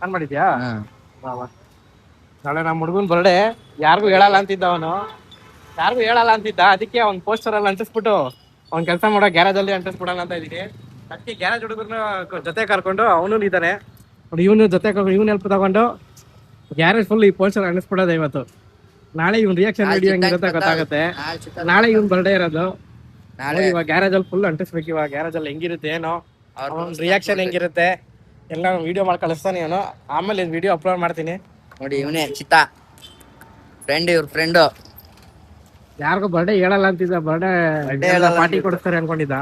On ಮಾಡಿದ್ಯಾ? ನಾಳೆ ನಮ್ಮ ಹುಡುಗನ್ ಬರ್ಡೆ, ಯಾರಿಗೂ ಹೇಳಲ್ಲ ಅಂತಿದ್ದ ಅವನು, ಅದಕ್ಕೆ ಅವ್ನ್ ಪೋಸ್ಟರ್ ಅಲ್ಲಿ ಅಂಟಿಸ್ಬಿಟ್ಟು ಅವ್ನ್ ಕೆಲಸ ಮಾಡೋ ಗ್ಯಾರೇಜ್ ಅಲ್ಲಿ ಅಂಟಿಸ್ಬಿಡೋಣ ಅಂತ ಇದೀನಿ. ಅದಕ್ಕೆ ಗ್ಯಾರೇಜ್ ಹುಡುಗರ್ನ ಜೊತೆ ಕರ್ಕೊಂಡು ಅವನು ಇದ್ದಾನೆ ನೋಡಿ, ಇವನು ಜೊತೆ ಇವನ್ ಹೆಲ್ಪ್ ತಗೊಂಡು ಗ್ಯಾರೇಜ್ ಫುಲ್ ಈ ಪೋಸ್ಟರ್ ಅಂಟಿಸ್ಬಿಡೋದೆ ಇವತ್ತು. ನಾಳೆ ಇವನ್ ರಿಯಾಕ್ಷನ್ ವಿಡಿಯೋ ಹೆಂಗಿರುತ್ತೆ ಗೊತ್ತಾಗುತ್ತೆ. ನಾಳೆ ಇವನ್ ಬರ್ಡೇ ಇರೋದು. ಇವಾಗ ಗ್ಯಾರೇಜ್ ಅಲ್ಲಿ ಫುಲ್ ಅಂಟಿಸ್ಬೇಕು. ಇವಾಗ ಗ್ಯಾರೇಜ್ ಅಲ್ಲಿ ಹೆಂಗಿರುತ್ತೆ ಏನೋ, ಅವ್ನ ರಿಯಾಕ್ಷನ್ ಹೆಂಗಿರುತ್ತೆ ಎಲ್ಲ ವಿಡಿಯೋ ಮಾಡಿ ಕಳಿಸ್ತಾನೆ ಅವನು. ಆಮೇಲೆ ವಿಡಿಯೋ ಅಪ್ಲೋಡ್ ಮಾಡ್ತೀನಿ ನೋಡಿ. ಇವನೇ ಚಿತ್ತಾ ಫ್ರೆಂಡ್, ಇವ್ರ ಫ್ರೆಂಡು. ಯಾರಿಗೂ ಬರ್ಡೇ ಹೇಳಲ್ಲ ಅಂತಿದ್ದ, ಬರ್ಡೇ ಪಾರ್ಟಿ ಕೊಡಿಸ್ತಾರೆ ಅನ್ಕೊಂಡಿದ್ದ.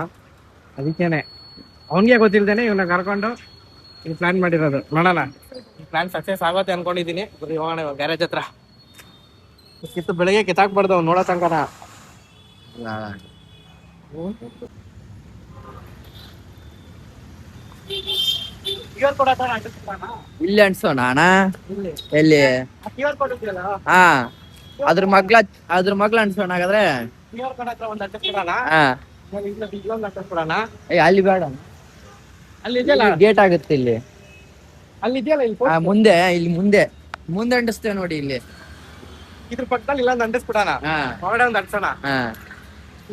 ಅದಕ್ಕೇನೆ ಅವನ್ಗೆ ಗೊತ್ತಿಲ್ದೇನೆ ಇವನ್ನ ಕರ್ಕೊಂಡು ಈ ಪ್ಲಾನ್ ಮಾಡಿರೋದು. ನೋಡೋಣ ಈ ಪ್ಲಾನ್ ಸಕ್ಸಸ್ ಆಗುತ್ತೆ ಅನ್ಕೊಂಡಿದೀನಿ. ಹೋಗೋಣ ಇವಾಗ ಗ್ಯಾರೇಜ್ ಹತ್ರ. ಬೆಳಗ್ಗೆ ಕಿತ್ತಾಕ್ಬಾರ್ದು ಅವ್ನು ನೋಡೋ ತನಕನ. ಇಲ್ಲಿ ಅನ್ಸೋಣ ಅಣ್ಣ. ಎಲ್ಲಿ? ಹಾ, ಅದ್ರ ಮಗ್ಲ ಅನ್ಸೋಣ ಹಾಗಾದ್ರೆ. ಅಲ್ಲಿ ಬೇಡ, ಅಲ್ಲಿ ಇದೆಯಲ್ಲ ಗೇಟ್ ಆಗುತ್ತೆ ಇಲ್ಲಿ. ಅಲ್ಲಿ ಇದೆಯಲ್ಲ ಇಲ್ಲಿ ಮುಂದೆ ಅಂಟಿಸ್ತೇವೆ ನೋಡಿ. ಇಲ್ಲಿ ಇದ್ರ ಪಕ್ಕದಲ್ಲಿ ಇಲ್ಲ ಅಂಟಿಸ್ಬಿಡೋಣ. ಹೊರಗಡೆ ಒಂದು ಅಂಟಿಸೋಣ,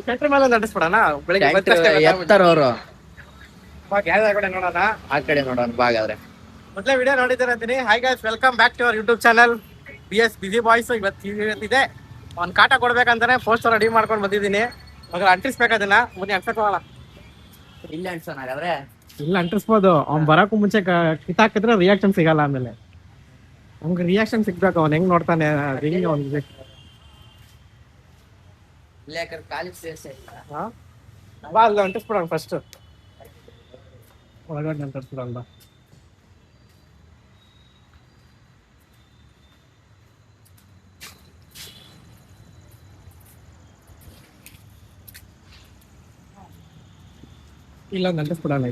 ಸೆಂಟ್ರ್ ಮೇಲೆ ಒಂದು ಅಂಟಿಸ್ಬಿಡೋಣ. ಬೆಳಿಗ್ಗೆ ಅವರು ನೋಡೋಣ, ಆ ಕಡೆ ನೋಡೋಣ ಬಾಗಾದ್ರೆ. ಮೊದಲೇ ವಿಡಿಯೋ ನೋಡಿದ್ದೀರ ಅಂತೀನಿ. Hi guys, welcome back to our YouTube channel BS ಬಿಸಿ ಬಾಯ್ಸ್. ಇವತ್ತಿದೆ ಅವ್ನ್ ಕಾಟ ಕೊಡ್ಬೇಕಂತಾನೆ ಪೋಸ್ಟರ್ ರೆಡಿ ಮಾಡ್ಕೊಂಡು ಬಂದಿದ್ದೀನಿ. ಇವಾಗ ಅಂಟಿಸ್ಬೇಕು ಅದನ್ನ. ಮುಂದೆ ಅಂಟಿಸೋಲ್ಲ, ಇಲ್ಲಿ ಅನ್ಸೋಣ ಹಾಗಾದ್ರೆ. ಇಲ್ಲ ಅಂಟಿಸ್ಬೋದು. ಅವ್ನ್ ಬರಕ್ಕೂ ಮುಂಚೆ ಕಿತ್ತಾಕಿದ್ರೆ ರಿಯಾಕ್ಷನ್ ಸಿಗಲ್ಲ. ಆಮೇಲೆ ಅವ್ನಿಗೆ ರಿಯಾಕ್ಷನ್ ಸಿಗ್ಬೇಕು. ಅವ್ನ್ ಹೆಂಗ್ ನೋಡ್ತಾನೆ ಅವ್ನಿಗೆ. ಬಾ ಅಲ್ಲ ಅಂಟಿಸ್ಬಿಡೋಣ ಫಸ್ಟ್. ಒಳಗಡೆ ಅಂಟಿಸ್ಬಿಡೋಣ. ಇಲ್ಲ ಅಂಟಿಸ್ಬಿಡೋಣ.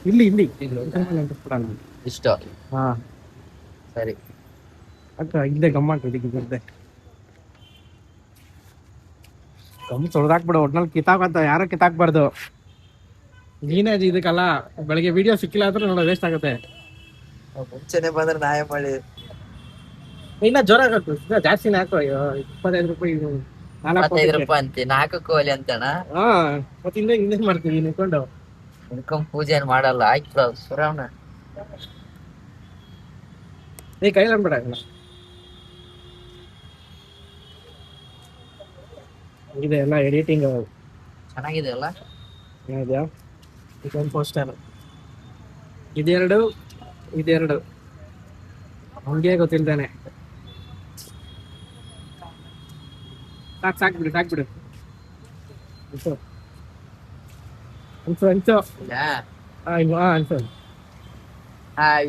ಇಲ್ಲಿ ಅಂಟಿಸ್ಬಿಡೋಣ ಇಷ್ಟು. ಹಾ ಸರಿ. ಅಕ್ಕ ಇಲ್ಲೇ ಗಮ್ಮಂಟಿದ್ದೆ ಗಮ್ ತೊಳ್ದಾಕ್ಬಿಡು. ಒಟ್ನಲ್ಲಿ ಕಿತ್ತಾಕಂತ ಯಾರು ಕಿತ್ತಾಕ್ಬಾರ್ದು. ನೀನೇ ಇದಕ್ಕಲ್ಲ. ಬೆಳಗ್ಗೆ ವಿಡಿಯೋ ಸಿಕ್ಕಿಲ್ಲ ಅಂದ್ರೆ ನೋಡೋ ವೇಸ್ಟ್ ಆಗುತ್ತೆ. ಮುಂಚೆನೆ ಬಂದ್ರೆ ನಾಯ ಮಾಡಿ ಇನ್ನ ಜೋರಾಗಿ ಹಾಕು, ಜಾಸ್ತಿನೇ ಹಾಕು. 25 ರೂಪಾಯಿ 45 ರೂಪಾಯಿ ಅಂತೆ. 4 ಕೋಲಿ ಅಂತಣ. ಹಾ, ಮತ್ತೆ ಇನ್ನೇನ್ ಮಾಡ್ತೀವಿ ನಿಂತ್ಕೊಂಡು? ಪೂಜೆ ಏನ್ ಮಾಡಲ್ಲ. ಆಯ್ತು ಸುರಾವಣ. ನೀ ಕೈಲಿ ಅನ್ಬೇಡ. ಇದೆ ಎಲ್ಲ ಎಡಿಟಿಂಗ್ ಚೆನ್ನಾಗಿದೆ ಅಲ್ಲ. ಏನಿದೆಯಾ? ಇದೊಂದು ಪೋಸ್ಟರ್, ಇದೆರಡು ಹಂಗೆ ಗೊತ್ತಿಲ್ದಾನೆ. ಸಾಕ್ಬಿಡು ಅನ್ಸು. ಅನ್ಸು.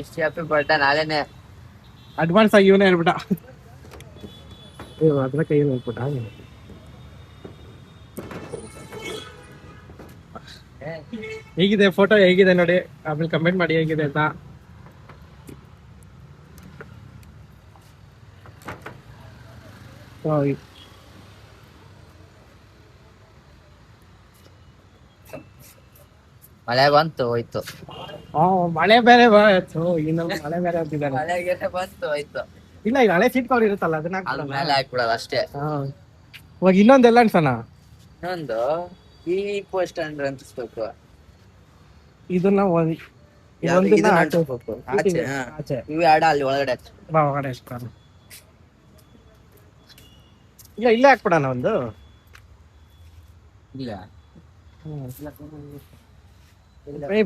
ಇಷ್ಟು ಹ್ಯಾಪಿ ಬರ್ಡೇ. ನಾಳೆನೆ ಅಡ್ವಾನ್ಸ್ ಆಗಿ ಇವನೇ ಹೇಳ್ಬಿಟ್ಟ. ಅದ್ರ ಕೈ ಹೇಳ್ಬಿಟ್ಟ. ಹೇಗಿದೆ ಫೋಟೋ? ಹೇಗಿದೆ ನೋಡಿ, ಆಮೇಲೆ ಕಮೆಂಟ್ ಮಾಡಿ ಹೇಗಿದೆ ಅಂತ. ಮಳೆ ಬಂತು ಹೋಯ್ತು. ಮಳೆ ಬೇರೆ ಮಳೆ ಬೇರೆ ಅಂತಿದ್ದಾರೆ. ಮಳೆಗೆ ಬಂತು ಹೋಯ್ತು. ಇಲ್ಲ, ಈಗ ಹಳೆ ಸೀಟ್ ಕವರ್ ಇರುತ್ತಲ್ಲ ಅದನ್ನ ಮೇಲೆ ಹಾಕ್ಬಿಡೋದು ಅಷ್ಟೇ. ಇವಾಗ ಇನ್ನೊಂದೆಲ್ಲ ಅನ್ಸೋಣ. ಇನ್ನೊಂದು ಈ ಪೋಸ್ಟ್ ಅಂಟಿಸ್ಬೇಕು. ಇದನ್ನ ಆಚೆ ಇವು ಎರಡು ಅಲ್ಲಿ ಒಳಗಡೆ ಒಳಗಡೆ ಇಲ್ಲ, ಇಲ್ಲೇ ಹಾಕ್ಬಿಡೋಣ ಒಂದು. ಇಲ್ಲ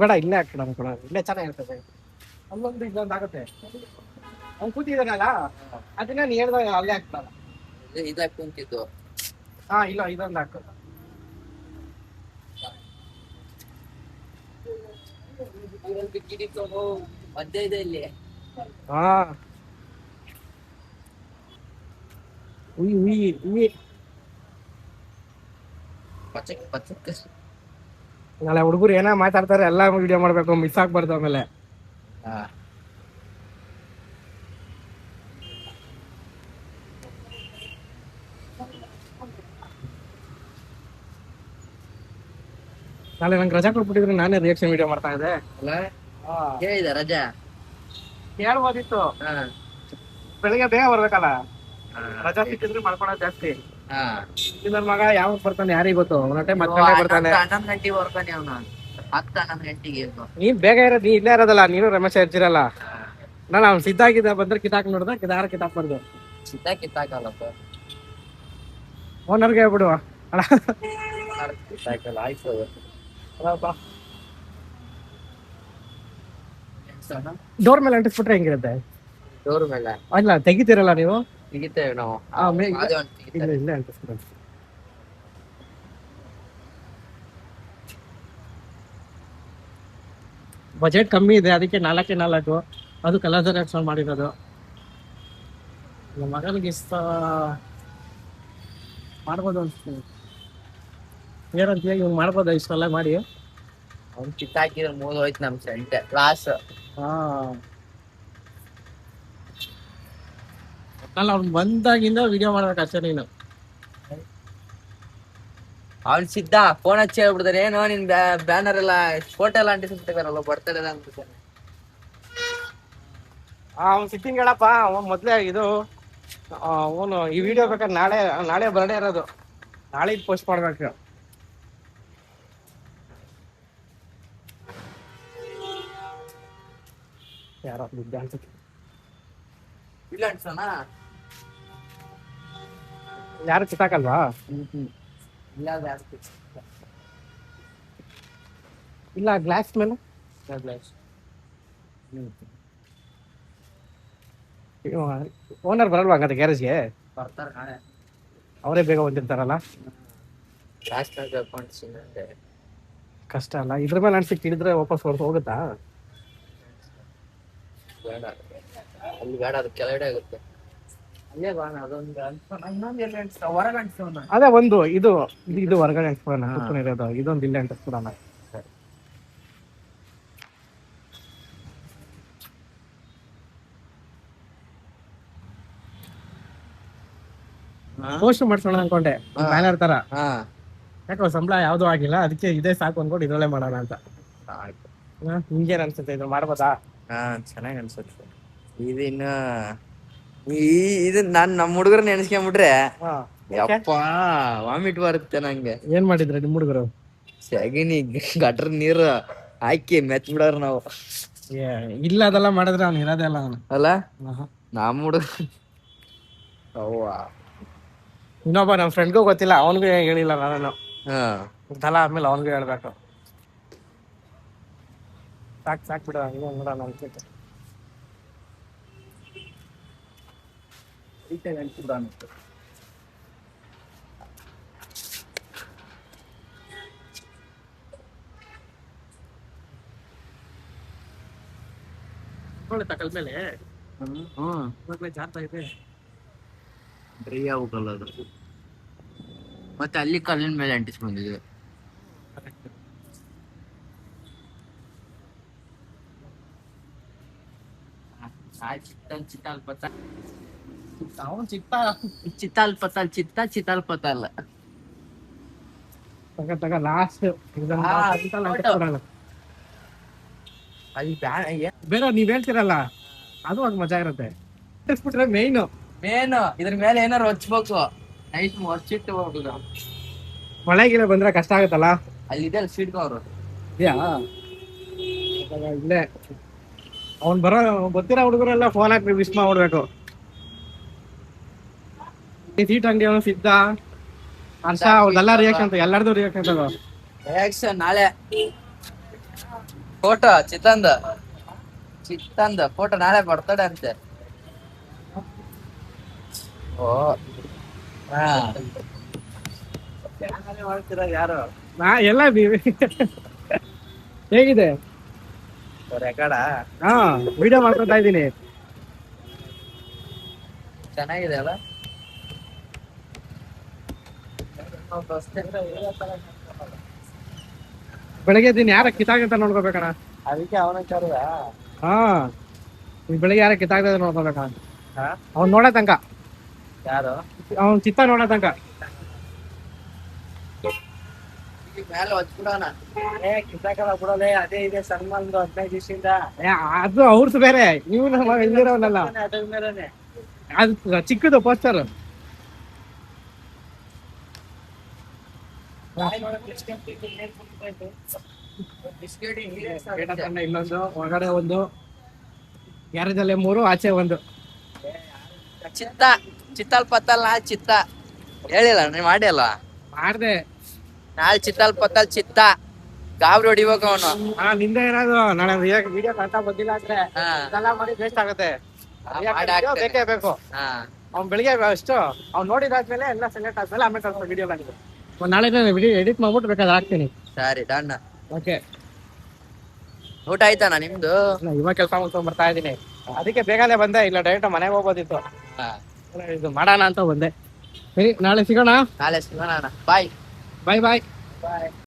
ಬೇಡ, ಇಲ್ಲೇ ಹಾಕ್ಬಿಡೋಣ. ಇಲ್ಲೇ ಚೆನ್ನಾಗಿರ್ತದೆ. ಅಲ್ಲೊಂದು ಇದೊಂದು ಆಗುತ್ತೆ. ಅವ್ನು ಕೂತಿದ್ದಾನಲ್ಲ, ಅದನ್ನ ನೀ ಹೇಳ್ದಾಗ ಅಲ್ಲೇ ಹಾಕ್ಬಿಡೋಣ. ಇದಾಕ್ ಕುಂತಿದ್ದು. ಹಾ, ಇಲ್ಲ ಇದೊಂದು ಹಾಕು. ಮಧ್ಯ ಇದೆ ಇಲ್ಲಿ. ಹಾ, ನಾಳೆ ಹುಡುಗರು ಏನ ಮಾತಾಡ್ತಾರೆ ಎಲ್ಲ ವಿಡಿಯೋ ಮಾಡ್ಬೇಕು, ಮಿಸ್ ಆಗ್ಬಾರ್ದು ಆಮೇಲೆ. ನಾಳೆ ನಂಗೆ ರಜಾ ಕೊಟ್ಬಿಟ್ಟಿದ್ರೆ ನಾನೇ ರಿಯಾಕ್ಷನ್ ವಿಡಿಯೋ ಮಾಡ್ತಾ ಇದ್ದೆ. ಹೇಳಿದ ರಜಾ ಕೇಳ್ಬೋದಿತ್ತು. ಹಾ ಬೆಳಿಗ್ಗೆ ಬೇಗ ಬರ್ಬೇಕಲ್ಲ, ಹಾ. ರಜಾ ಸಿಕ್ಕಿದ್ರೆ ಮಾಡ್ಕೊಳೋದು ಜಾಸ್ತಿ. ಹಾ. ಈ ನನ್ ಮಗ ಯಾವಾಗ ಬರ್ತಾನೆ ಯಾರಿಗ್ ಗೊತ್ತು, ಒಂದ್ ಟೈಮ್ ಮತ್ಕೊಂಡೇ ಬರ್ತಾನೆ. 11 ಗಂಟೆಗೆ ಬರ್ತಾನೆ ಅವನು, 10-11 ಗಂಟೆಗೆ. ನೀನ್ ಬೇಗ ಇರೋದ್, ನೀ ಇಲ್ಲೇ ಇರೋದಲ್ಲ, ನೀನು ರಮೇಶ ಇರ್ತಿರಲ್ಲ. ನಾನು ಅವ್ನು ಸಿದ್ಧಾಗಿದ್ದ ಬಂದ್ರೆ ಕಿತಾಕ್ ನೋಡ್ದ, ಕಿತಾಕ್ಬಾರ್ದು. ಕಿತ್ತಾಕಲ್ಲಪ್ಪ. ಓನರ್ಗೆ ಹೇಳ್ಬಿಡು ಅಣ್ಣ. ಕಿತ್ತಾಕಲ್ಲ, ಆಯ್ತು ಅದು. ಡೋರ್ ಮೇಲೆ ಅಂಟಿಸ್ಬಿಟ್ರೆ ಹೆಂಗಿರುತ್ತೆ? ಡೋರ್ ಮೇಲೆ ಅಲ್ಲ ತೆಗಿತೀರಲ್ಲ ನೀವು? ತೆಗಿತೇವೆ ನಾವು. ಇಲ್ಲ ಇಲ್ಲೇ ಅಂಟಿಸ್ಬಿಡ. ಬಜೆಟ್ ಕಮ್ಮಿ ಇದೆ, ಅದಕ್ಕೆ 4x4 ಅದು ಕಲರ್ ಜೆರಾಕ್ಸ್ ಮಾಡಿರೋದು. ನಮ್ಮ ಮಗನಿಗೆ ಇಷ್ಟ ಮಾಡ್ಬೋದು ಅನ್ಸ್ತೀನಿ. ಏನಂತೀಯ, ಇವ್ನು ಮಾಡ್ಬೋದ ಇಷ್ಟೆಲ್ಲ ಮಾಡಿ? ಅವ್ನು ಕಿತ್ತಾಕಿದ್ರೆ ಮೂಲ ಹೋಯ್ತು ನಮ್ ಸೆಂಟೆ ಕ್ಲಾಸ್. ಹಾ, ಅವ್ನು ಬಂದಾಗಿಂದ ವಿಡಿಯೋ ಮಾಡ್ಬೇಕು ಅಷ್ಟೇ ನೀನು. ಅವ್ನ್ ಸಿದ್ಧ ಫೋನ್ ಹಚ್ಚಿ ಹೇಳ್ಬಿಡ್ತಾರೆ, ಏನೋ ನಿನ್ ಬ್ಯಾನರ್ ಎಲ್ಲ ಫೋಟೋ ಎಲ್ಲ ಅಂಟಿಸ್ಬಿಟ್ಟಿದಾರಲ್ಲ ಬರ್ತಡೇ ಅಂತ. ಅವ್ನು ಸಿಟ್ಟಿಂಗ್ ಹೇಳಪ್ಪ, ಅವ್ನು ಮೊದ್ಲೇ ಇದು ಅವನು ಈ ವಿಡಿಯೋ ಬೇಕಾದ್ರೆ ನಾಳೆ ಬರ್ಡೇ ಇರೋದು, ನಾಳೆ ಪೋಸ್ಟ್ ಮಾಡ್ಬೇಕು. ಯಾರೋ ಬಿದ್ದ ಅನ್ಸುತ್ತೆ. ಇಲ್ಲ ಅನ್ಸೋಣ. ಯಾರು ಕಿತ್ತಾಕಲ್ವಾ? ಇಲ್ಲ ಜಾಸ್ತಿ ಇಲ್ಲ ಗ್ಲಾಸ್ ಮೇಲೆ ಓನರ್ ಬರಲ್ವಾ ಹಂಗಾದ್ರೆ ಗ್ಯಾರೇಜ್ಗೆ? ಬರ್ತಾರ ನಾಳೆ. ಅವರೇ ಬೇಗ ಬಂದಿರ್ತಾರಲ್ಲ. ಲಾಸ್ಟ್ ಅಕೌಂಟ್ಸ್ ಕಷ್ಟ ಅಲ್ಲ, ಇದ್ರ ಮೇಲೆ ಅನ್ಸಿಕ್ ಹಿಡಿದ್ರೆ ವಾಪಸ್ ಹೋಗುತ್ತಾ? ಬೇಡ, ಅಲ್ಲಿ ಬೇಡ, ಅದು ಕೆಳಗಡೆ ಆಗುತ್ತೆ. ಅಲ್ಲೇ ಬಾಣ, ಅದೊಂದು ಇನ್ನೊಂದು ಎಲ್ಲಿ ಅನ್ಸ್ತ ಹೊರಗೆ ಅನ್ಸೋಣ. ಅದೇ ಒಂದು ಇದು ಹೊರಗಡೆ ಅಂಟಿಸ್ಬಿಡೋಣ, ಇರೋದು ಇದೊಂದು ಇಲ್ಲೇ ಅಂಟಿಸ್ಬಿಡೋಣ. ಪೋಸ್ಟ್ ಮಾಡ್ಸೋಣ ಅನ್ಕೊಂಡೆ, ಬ್ಯಾನರ್ ತರ. ಯಾಕೋ ಸಂಬಳ ಯಾವ್ದು ಆಗಿಲ್ಲ, ಅದಕ್ಕೆ ಇದೇ ಸಾಕು ಅನ್ಕೊಂಡು ಇದ್ರಲ್ಲೇ ಮಾಡೋಣ ಅಂತ. ನಿಮ್ಗೇನ್ ಅನ್ಸುತ್ತೆ, ಇದ್ರ ಮಾಡ್ಬೋದಾ? ಚೆನ್ನಾಗಿ ಅನ್ಸುತ್ತೆ ಇದು. ಇನ್ನು ಇದು ನಮ್ಮ ಹುಡುಗರು ನೆನ್ಸ್ಕೊಂಡ್ಬಿಟ್ರೆ ಯಪ್ಪ ವಾಮಿಟ್ ಬರುತ್ತೆ ನಂಗೆ. ಏನ್ ಮಾಡಿದ್ರೆ ನಿಮ್ ಹುಡುಗರು? ಸಗಣಿ ಗಟ್ರ ನೀರು ಹಾಕಿ ಮೆಚ್ ಬಿಡೋರು ನಾವು. ಇಲ್ಲ ಅದೆಲ್ಲ ಮಾಡಿದ್ರೆ ಅವ್ನು ಇರೋದೇ ಅಲ್ಲ ಅವನು ಅಲ್ಲ. ನಮ್ಮ ಹುಡುಗ ಇನ್ನೊಬ್ಬ ನಮ್ ಫ್ರೆಂಡ್ಗೂ ಗೊತ್ತಿಲ್ಲ, ಅವನಿಗೂ ಹೇಳಿಲ್ಲ ನಾನು. ತಲ ಆದ್ಮೇಲೆ ಅವನಿಗೂ ಹೇಳ್ಬೇಕು. ಸಾಕ್ ಬಿಡ, ನೋಡೋಣ ಅನ್ಸುತ್ತೆ. ತಕಲ್ ಮೇಲೆ ಜಾರ್ತಾ ಇದೆ. ಡ್ರೈ ಆಗ್ಬೇಕಲ್ಲ ಅದು. ಮತ್ತೆ ಅಲ್ಲಿ ಕಲ್ಲಿನ ಮೇಲೆ ಅಂಟಿಸ್ಕೊಂಡಿದೆ. ಚಿತ್ತಾಲ್ಪತಲ್ಲ ತಗ ಲಾಸ್ಟ್ ಅಲ್ಲಿ ಬೇರೆ ನೀವ್ ಹೇಳ್ತಿರಲ್ಲ, ಅದು ಆಗ ಮಜಾ ಇರುತ್ತೆ. ಬಿಟ್ರೆ ಮೇನು ಇದ್ರ ಮೇಲೆ ಏನಾರು ಹಚ್ಬೇಕು, ನೈಟ್ ಹೊಚ್ಚಿಟ್ಟು ಹೋಗುದು. ಮಳೆಗಿಲ್ಲ ಬಂದ್ರೆ ಕಷ್ಟ ಆಗುತ್ತಲ್ಲ. ಅಲ್ಲಿದೆ ಅಲ್ಲಿ ಸೀಟ್ಗೆ ಅವರು ಇಲ್ಲೇ ಅವ್ನ್ ಗೊತ್ತಿರೋ ಹುಡುಗರೆಲ್ಲ ಫೋನ್ ಹಾಕಿ ವಿಶ್ ಮಾಡ್ಬಿಡ್ಬೇಕು. ಸೀಟ್ ಅಂಗಡಿ ಅವನು ಸಿದ್ಧ, ಹರ್ಷ, ಅವ್ರದೆಲ್ಲ ರಿಯಾಕ್ಷನ್, ಎಲ್ಲಾರ್ದು ರಿಯಾಕ್ಷನ್ ನಾಳೆ. ಫೋಟೋ ಚಿತ್ತಂದ ಫೋಟೋ ನಾಳೆ ಬರ್ತಡೆ ಅಂತೆ. ಯಾರು ಎಲ್ಲ ಹೇಗಿದೆ ರೆಕಾರ್ಡ? ಹಾ, ವಿಡಿಯೋ ಮಾಡ್ಕೊತಾ ಇದ್ದೀನಿ. ಚೆನ್ನಾಗಿದೆ ಅಲ್ಲ. ಬೆಳಗ್ಗೆ ದಿನ ಯಾರ ಕಿತ್ತಾಗಂತ ನೋಡ್ಕೋಬೇಕಣ್ಣ, ಅದಕ್ಕೆ ಅವನ ಕರೆದ. ಹಾ, ಬೆಳಿಗ್ಗೆ ಯಾರ ಕಿತ್ತಾಗದ ನೋಡ್ಕೋಬೇಕಣ್ಣ. ಅವ್ನ್ ನೋಡೋ ತನಕ, ಯಾರು ಅವ್ನ್ ಚಿತ್ತ ನೋಡೋ ತನಕ. ಮೇಲೆ ಹೊಚ್ಬಿಡೋಣ. ಕಿತ್ತಾಕಲ್ಲ ಬಿಡೋಲೆ, ಅದೇ ಇದೆ ಸಲ್ಮಾನ್ದು 15 ದಿವಸದಿಂದ. ಅದು ಅವ್ರದ್ದು ಬೇರೆ, ನೀವು ನಮ್ಮ ಇಲ್ಲಿರೋನಲ್ಲ. ಅದ್ರ ಮೇಲೆನೆ. ಅದು ಚಿಕ್ಕದು ಪೋಸ್ಟರ್. ಬಿಸ್ಕೆಟ್ ಇಲ್ಲೊಂದು, ಹೊರಗಡೆ ಒಂದು, ಗ್ಯಾರೇಜ್ ಅಲ್ಲಿ 3, ಆಚೆ ಒಂದು. ಚಿತ್ತ ಚಿತ್ತಲ್ ಪತ್ತಲ್ ನಾಳೆ ಚಿತ್ತ ಹೇಳಿಲ್ಲ ನೀವ್ ಮಾಡಿ ಅಲ್ವಾ? ಮಾಡ್ದೆ. ನಾಳೆ ಚಿತ್ತಲ್ ಪತ್ತಲ್ ಚಿತ್ತ ಗಾಬ್ರಿ ಹೊಡಿಬೇಕು ಅವನು. ನಿಂದ ಏನಾದ್ರು ನಾಳೆ ವಿಡಿಯೋ ಕರೆಕ್ಟ್ ಬಂದಿಲ್ಲ ಅಂದ್ರೆ ಹಾ. ಇದೆಲ್ಲ ಮಾಡಿ ವೇಸ್ಟ್ ಆಗುತ್ತೆ. ಮಾಡಿ video ಬೇಕೇ ಬೇಕು. ಹಾ ಅವ್ನ್ ಬೆಳಿಗ್ಗೆ ಅಷ್ಟು ಅವ್ನು ನೋಡಿದಾದ್ಮೇಲೆ ಎಲ್ಲ ಸೆಲೆಕ್ಟ್ ಆದ್ಮೇಲೆ ಆಮೇಲೆ ಕಳ್ಸೋ ವಿಡಿಯೋ ಬಂದಿದೆ. ನಾಳೆ ವಿಡಿಯೋ ಎಡಿಟ್ ಮಾಡ್ಬಿಟ್ಟು ಬೇಕಾದ್ರೆ ಹಾಕ್ತೀನಿ. ಸರಿ ಡನ್. ಓಕೆ, ಊಟ ಆಯ್ತಾನ ನಿಮ್ದು? ಇವಾಗ ಕೆಲಸ ಮುಗಿಸ್ಕೊಂಡ್ ಬರ್ತಾ ಇದೀನಿ, ಅದಕ್ಕೆ ಬೇಗನೆ ಬಂದೆ. ಇಲ್ಲ ಡೈರೆಕ್ಟ್ ಮನೆಗೆ ಹೋಗ್ಬೋದಿತ್ತು, ಇದು ಮಾಡೋಣ ಅಂತ ಬಂದೆ. ಸರಿ, ನಾಳೆ ಸಿಗೋಣ. ನಾಳೆ ಸಿಗೋಣ. ಬಾಯ್ ಬಾಯ್ ಬಾಯ್. ಬಾಯ್.